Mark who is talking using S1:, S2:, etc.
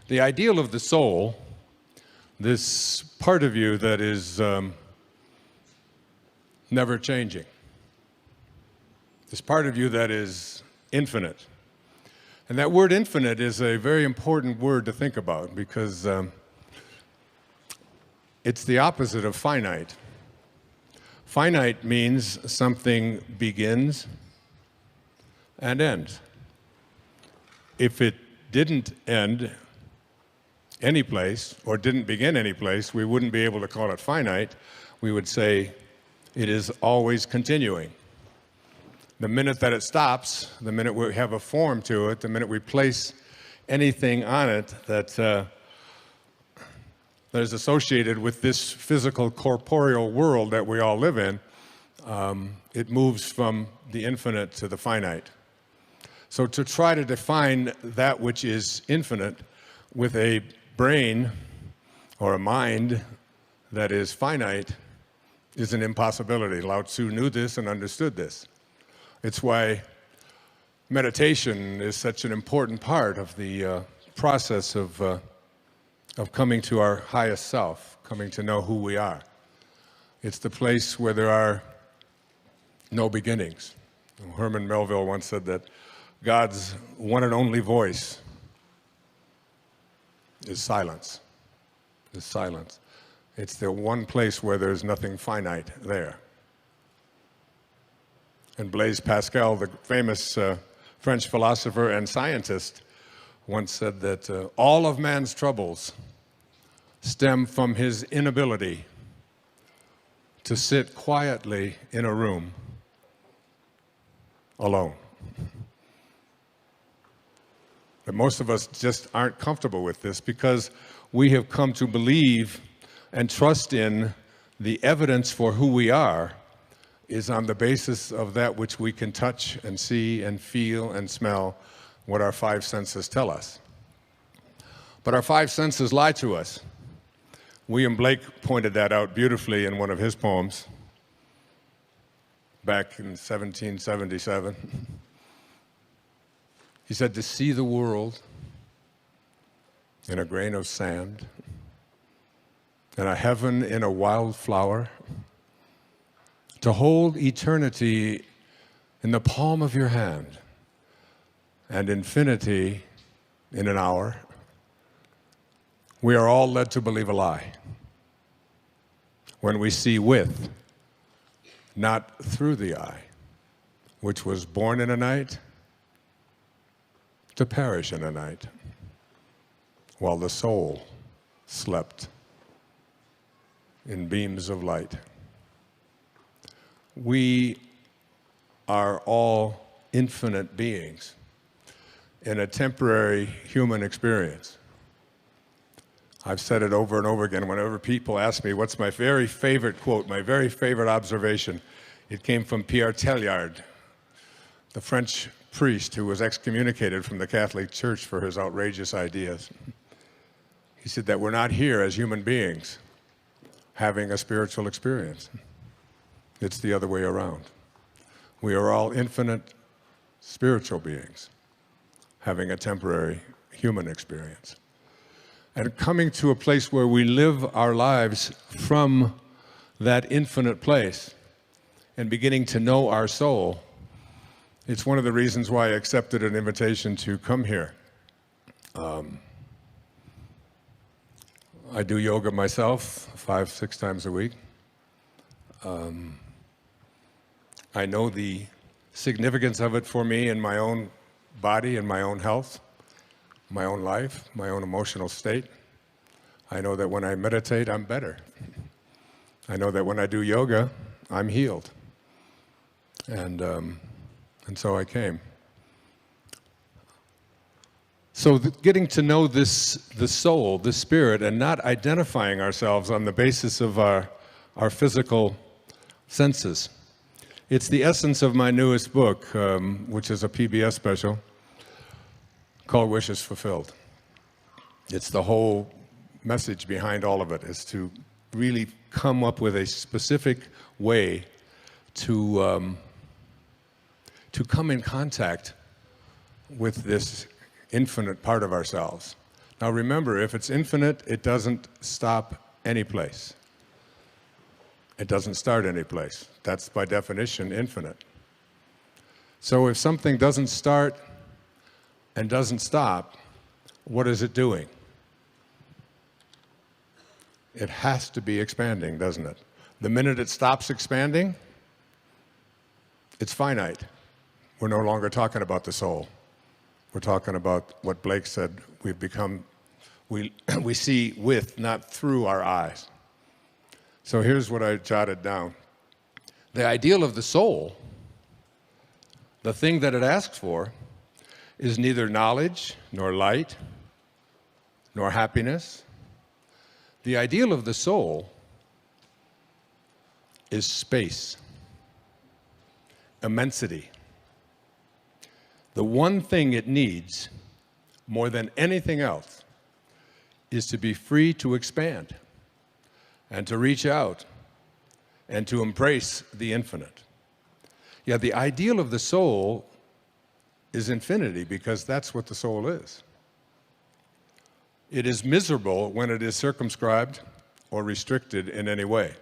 S1: The ideal of the soul, this part of you that is never changing, this part of you that is infinite. And that word infinite is a very important word to think about because it's the opposite of finite. Finite means something begins and ends. If it didn't end any place or didn't begin any place, we wouldn't be able to call it finite. We would say it is always continuing. The minute that it stops, the minute we have a form to it, the minute we place anything on it that is associated with this physical, corporeal world that we all live in, it moves from the infinite to the finite. So to try to define that which is infinite with a brain or a mind that is finite is an impossibility. Lao Tzu knew this and understood this. It's why meditation is such an important part of the process of coming to our highest self, coming to know who we are. It's the place where there are no beginnings. Herman Melville once said that God's one and only voice is silence. Is silence. It's the one place where there's nothing finite there. And Blaise Pascal, the famous French philosopher and scientist, once said that all of man's troubles stem from his inability to sit quietly in a room alone. But most of us just aren't comfortable with this because we have come to believe and trust in the evidence for who we are is on the basis of that which we can touch and see and feel and smell, what our five senses tell us. But our five senses lie to us. William Blake pointed that out beautifully in one of his poems back in 1777. He said, to see the world in a grain of sand, and a heaven in a wild flower, to hold eternity in the palm of your hand, and infinity in an hour, we are all led to believe a lie when we see with, not through the eye, which was born in a night, to perish in a night, while the soul slept in beams of light. We are all infinite beings in a temporary human experience. I've said it over and over again. Whenever people ask me what's my very favorite quote, my very favorite observation, it came from Pierre Teilhard, the French priest who was excommunicated from the Catholic Church for his outrageous ideas. He said that we're not here as human beings having a spiritual experience. It's the other way around. We are all infinite spiritual beings having a temporary human experience. And coming to a place where we live our lives from that infinite place and beginning to know our soul, it's one of the reasons why I accepted an invitation to come here. I do yoga myself 5-6 times a week. I know the significance of it for me in my own body and my own health, my own life, my own emotional state. I know that when I meditate, I'm better. I know that when I do yoga, I'm healed. And so I came. So getting to know the soul, the spirit, and not identifying ourselves on the basis of our physical senses. It's the essence of my newest book, which is a PBS special called Wishes Fulfilled. It's the whole message behind all of it, is to really come up with a specific way to come in contact with this infinite part of ourselves, Now remember, if it's infinite, it doesn't stop any place. It doesn't start any place. That's by definition infinite. So if something doesn't start and doesn't stop, what is it doing? It has to be expanding, doesn't it? The minute it stops expanding, it's finite. We're no longer talking about the soul. We're talking about what Blake said, we've become, we see with, not through our eyes. So here's what I jotted down. The ideal of the soul, the thing that it asks for, is neither knowledge, nor light, nor happiness. The ideal of the soul is space, immensity. The one thing it needs, more than anything else, is to be free to expand and to reach out and to embrace the infinite. Yeah, the ideal of the soul is infinity because that's what the soul is. It is miserable when it is circumscribed or restricted in any way.